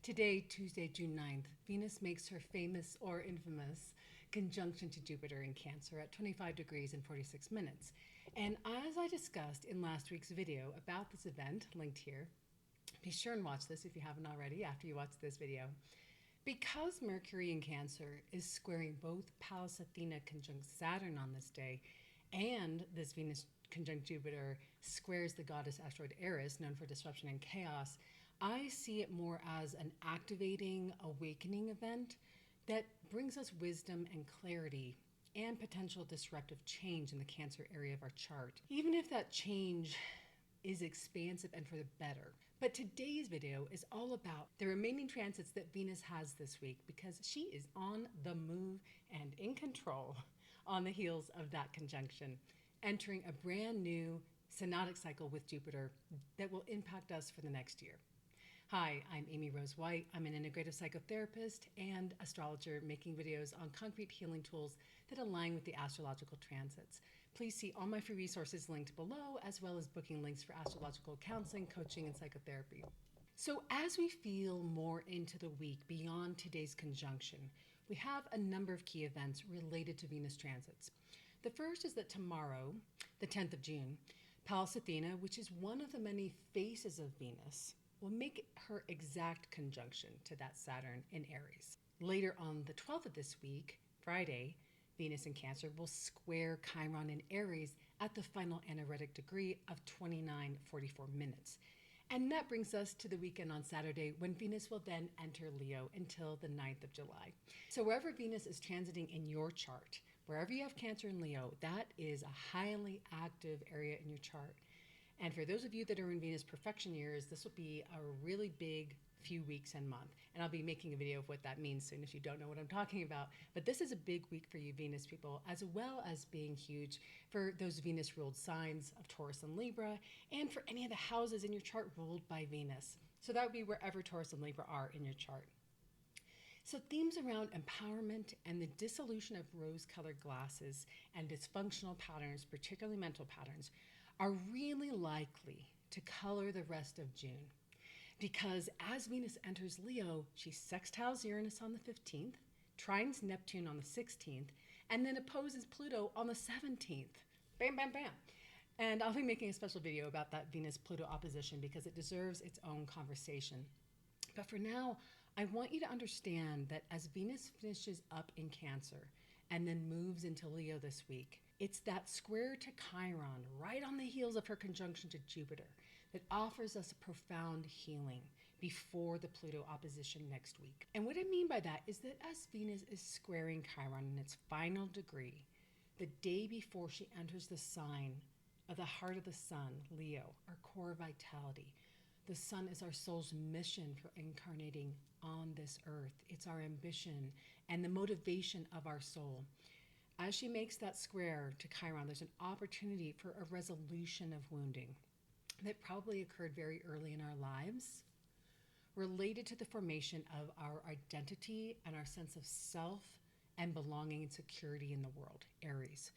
Today, Tuesday, June 9th, Venus makes her famous or infamous conjunction to Jupiter in Cancer at 25 degrees and 46 minutes. And as I discussed in last week's video about this event, linked here, be sure and watch this if you haven't already after you watch this video. Because Mercury in Cancer is squaring both Pallas Athena conjunct Saturn on this day, and this Venus conjunct Jupiter squares the goddess asteroid Aries, known for disruption and chaos, I see it more as an activating, awakening event that brings us wisdom and clarity and potential disruptive change in the Cancer area of our chart, even if that change is expansive and for the better. But today's video is all about the remaining transits that Venus has this week, because she is on the move and in control on the heels of that conjunction, entering a brand new synodic cycle with Jupiter that will impact us for the next year. Hi, I'm Amy Rose White. I'm an integrative psychotherapist and astrologer making videos on concrete healing tools that align with the astrological transits. Please see all my free resources linked below, as well as booking links for astrological counseling, coaching, and psychotherapy. So as we feel more into the week beyond today's conjunction, we have a number of key events related to Venus transits. The first is that tomorrow, the 10th of June, Pallas Athena, which is one of the many faces of Venus, will make her exact conjunction to that Saturn in Aries. Later on the 12th of this week, Friday, Venus in Cancer will square Chiron in Aries at the final anaretic degree of 29:44 minutes. And that brings us to the weekend on Saturday, when Venus will then enter Leo until the 9th of July. So wherever Venus is transiting in your chart, wherever you have Cancer and Leo, that is a highly active area in your chart. And for those of you that are in Venus perfection years, this will be a really big few weeks and month. And I'll be making a video of what that means soon if you don't know what I'm talking about. But this is a big week for you Venus people, as well as being huge for those Venus ruled signs of Taurus and Libra, and for any of the houses in your chart ruled by Venus. So that would be wherever Taurus and Libra are in your chart. So themes around empowerment and the dissolution of rose-colored glasses and dysfunctional patterns, particularly mental patterns, are really likely to color the rest of June. Because as Venus enters Leo, she sextiles Uranus on the 15th, trines Neptune on the 16th, and then opposes Pluto on the 17th. Bam, bam, bam. And I'll be making a special video about that Venus-Pluto opposition because it deserves its own conversation. But for now, I want you to understand that as Venus finishes up in Cancer and then moves into Leo this week, it's that square to Chiron, right on the heels of her conjunction to Jupiter, that offers us a profound healing before the Pluto opposition next week. And what I mean by that is that as Venus is squaring Chiron in its final degree, the day before she enters the sign of the heart of the sun, Leo, our core vitality. The sun is our soul's mission for incarnating on this earth. It's our ambition and the motivation of our soul. As she makes that square to Chiron, there's an opportunity for a resolution of wounding that probably occurred very early in our lives, related to the formation of our identity and our sense of self and belonging and security in the world, Aries.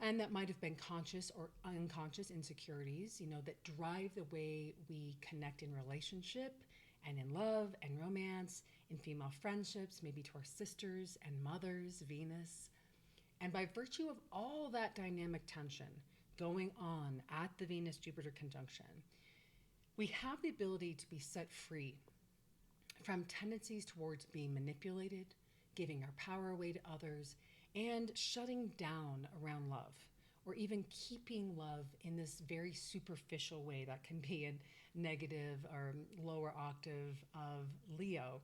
And that might have been conscious or unconscious insecurities, that drive the way we connect in relationship and in love and romance, in female friendships, maybe to our sisters and mothers, Venus. And by virtue of all that dynamic tension going on at the Venus-Jupiter conjunction, we have the ability to be set free from tendencies towards being manipulated, giving our power away to others, and shutting down around love, or even keeping love in this very superficial way that can be a negative or lower octave of Leo,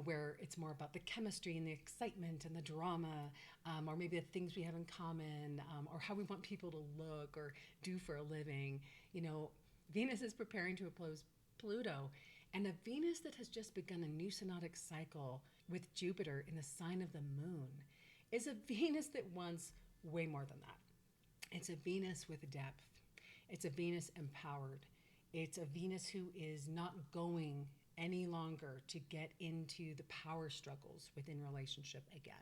where it's more about the chemistry and the excitement and the drama, or maybe the things we have in common, or how we want people to look or do for a living. Venus is preparing to oppose Pluto, and a Venus that has just begun a new synodic cycle with Jupiter in the sign of the moon is a Venus that wants way more than that. It's a Venus with depth. It's a Venus empowered. It's a Venus who is not going any longer to get into the power struggles within relationship again.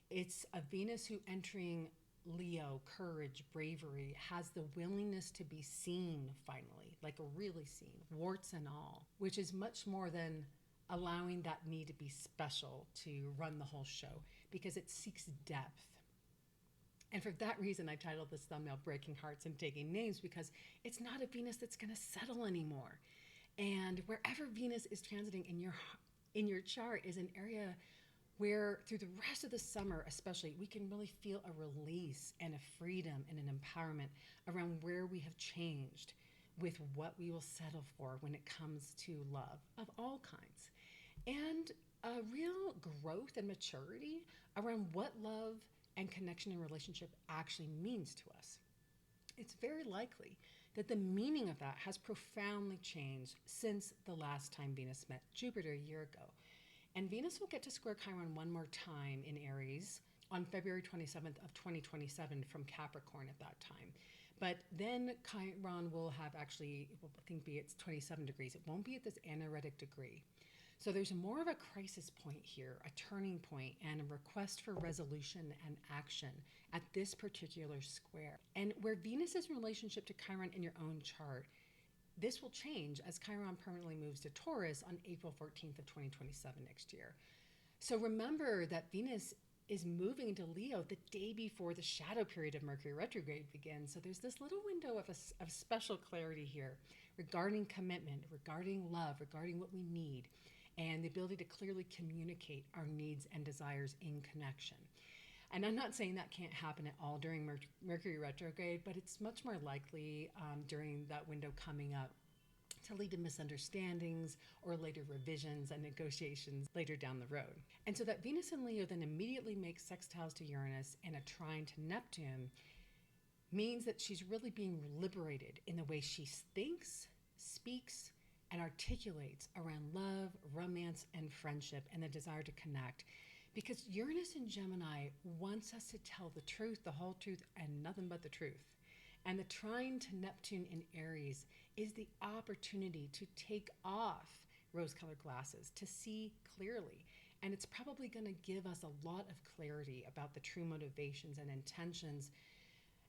It's a Venus who, entering Leo, courage, bravery, has the willingness to be seen finally, like really seen, warts and all, which is much more than allowing that need to be special to run the whole show because it seeks depth. And for that reason, I titled this thumbnail Breaking Hearts and Taking Names, because it's not a Venus that's going to settle anymore. And wherever Venus is transiting in your chart is an area where through the rest of the summer especially, we can really feel a release and a freedom and an empowerment around where we have changed with what we will settle for when it comes to love of all kinds. And a real growth and maturity around what love and connection and relationship actually means to us. It's very likely that the meaning of that has profoundly changed since the last time Venus met Jupiter a year ago. And Venus will get to square Chiron one more time in Aries on February 27th of 2027 from Capricorn at that time. But then Chiron will have actually, I think it's 27 degrees. It won't be at this anaretic degree. So there's more of a crisis point here, a turning point, and a request for resolution and action at this particular square. And where Venus is in relationship to Chiron in your own chart, this will change as Chiron permanently moves to Taurus on April 14th of 2027 next year. So remember that Venus is moving into Leo the day before the shadow period of Mercury retrograde begins. So there's this little window of special clarity here regarding commitment, regarding love, regarding what we need, and the ability to clearly communicate our needs and desires in connection. And I'm not saying that can't happen at all during Mercury retrograde, but it's much more likely during that window coming up to lead to misunderstandings or later revisions and negotiations later down the road. And so that Venus in Leo then immediately makes sextiles to Uranus and a trine to Neptune means that she's really being liberated in the way she thinks, speaks, and articulates around love, romance, and friendship, and the desire to connect. Because Uranus in Gemini wants us to tell the truth, the whole truth, and nothing but the truth. And the trine to Neptune in Aries is the opportunity to take off rose-colored glasses, to see clearly. And it's probably going to give us a lot of clarity about the true motivations and intentions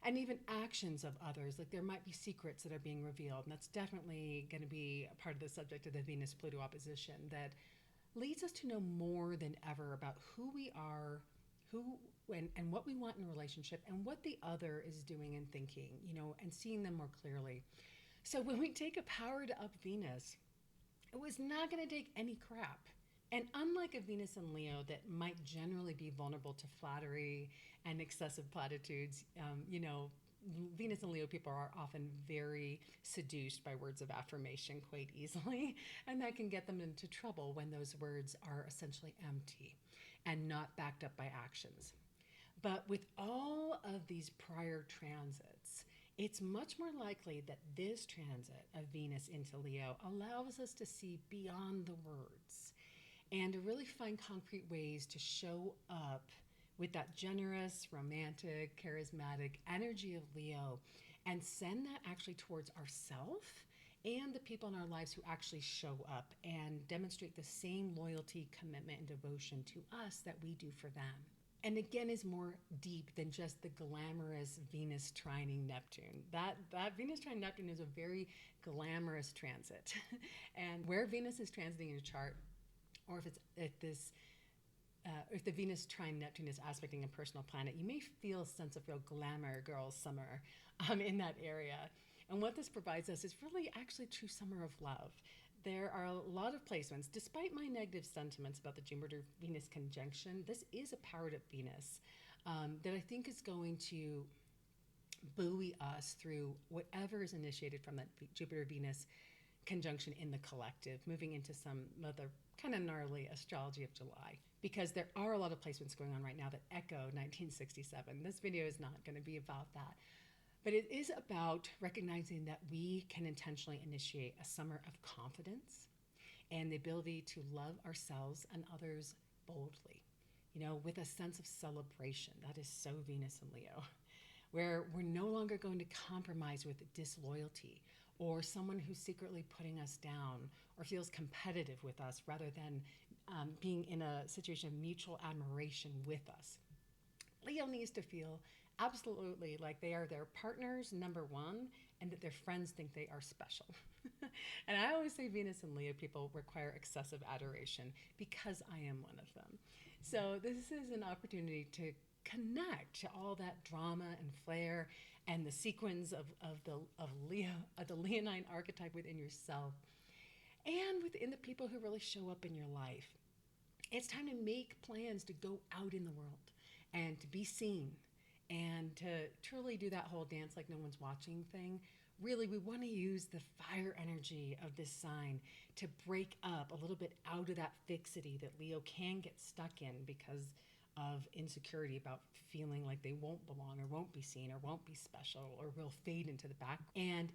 and even actions of others. Like there might be secrets that are being revealed, and that's definitely going to be a part of the subject of the Venus-Pluto opposition that leads us to know more than ever about who we are, and what we want in a relationship, and what the other is doing and thinking, and seeing them more clearly. So when we take a powered up Venus, it was not going to take any crap. And unlike a Venus in Leo that might generally be vulnerable to flattery and excessive platitudes, Venus and Leo people are often very seduced by words of affirmation quite easily, and that can get them into trouble when those words are essentially empty and not backed up by actions. But with all of these prior transits, it's much more likely that this transit of Venus into Leo allows us to see beyond the words and to really find concrete ways to show up with that generous, romantic, charismatic energy of Leo and send that actually towards ourselves and the people in our lives who actually show up and demonstrate the same loyalty, commitment, and devotion to us that we do for them. And again, is more deep than just the glamorous Venus trining Neptune. That Venus trine Neptune is a very glamorous transit. And where Venus is transiting in your chart, or if the Venus trine Neptune is aspecting a personal planet, you may feel a sense of real glamour, girls' summer in that area. And what this provides us is really actually true summer of love. There are a lot of placements, despite my negative sentiments about the Jupiter-Venus conjunction, this is a powered up Venus that I think is going to buoy us through whatever is initiated from that Jupiter-Venus conjunction in the collective, moving into some other kind of gnarly astrology of July. Because there are a lot of placements going on right now that echo 1967. This video is not going to be about that. But it is about recognizing that we can intentionally initiate a summer of confidence and the ability to love ourselves and others boldly, with a sense of celebration. That is so Venus and Leo, where we're no longer going to compromise with disloyalty or someone who's secretly putting us down or feels competitive with us rather than being in a situation of mutual admiration with us. Leo needs to feel absolutely like they are their partner's number one and that their friends think they are special. And I always say Venus and Leo people require excessive adoration because I am one of them. So this is an opportunity to connect to all that drama and flair and the sequence of Leo, of the Leonine archetype within yourself and within the people who really show up in your life. It's time to make plans to go out in the world and to be seen and to truly do that whole dance like no one's watching thing. Really, we want to use the fire energy of this sign to break up a little bit out of that fixity that Leo can get stuck in because of insecurity about feeling like they won't belong or won't be seen or won't be special or will fade into the back. And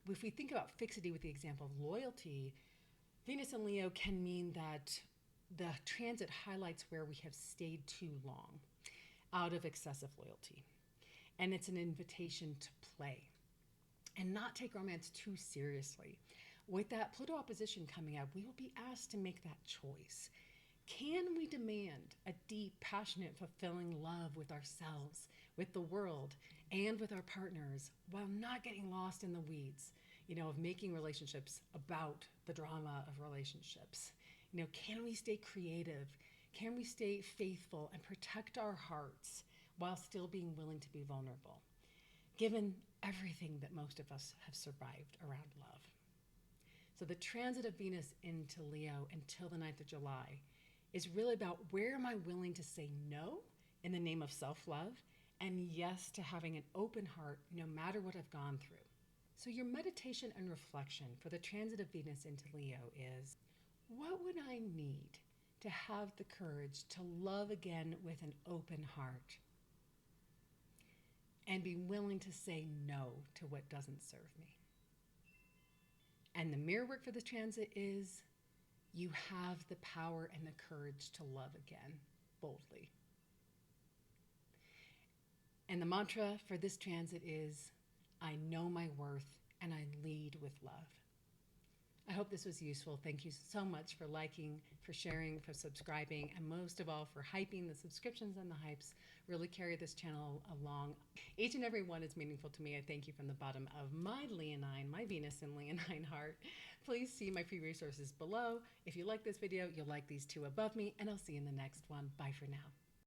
if we think about fixity with the example of loyalty, Venus and Leo can mean that the transit highlights where we have stayed too long out of excessive loyalty. And it's an invitation to play and not take romance too seriously. With that Pluto opposition coming up, we will be asked to make that choice. Can we demand a deep, passionate, fulfilling love with ourselves, with the world, and with our partners while not getting lost in the weeds, of making relationships about the drama of relationships? Can we stay creative? Can we stay faithful and protect our hearts while still being willing to be vulnerable, given everything that most of us have survived around love? So the transit of Venus into Leo until the 9th of July is really about where am I willing to say no in the name of self-love and yes to having an open heart no matter what I've gone through. So your meditation and reflection for the transit of Venus into Leo is, what would I need to have the courage to love again with an open heart and be willing to say no to what doesn't serve me? And the mirror work for this transit is, you have the power and the courage to love again boldly. And the mantra for this transit is, I know my worth and I lead with love. I hope this was useful. Thank you so much for liking, for sharing, for subscribing, and most of all for hyping. The subscriptions and the hypes really carry this channel along. Each and every one is meaningful to me. I thank you from the bottom of my Leonine, my Venus and Leonine heart. Please see my free resources below. If you like this video, you'll like these two above me, and I'll see you in the next one. Bye for now.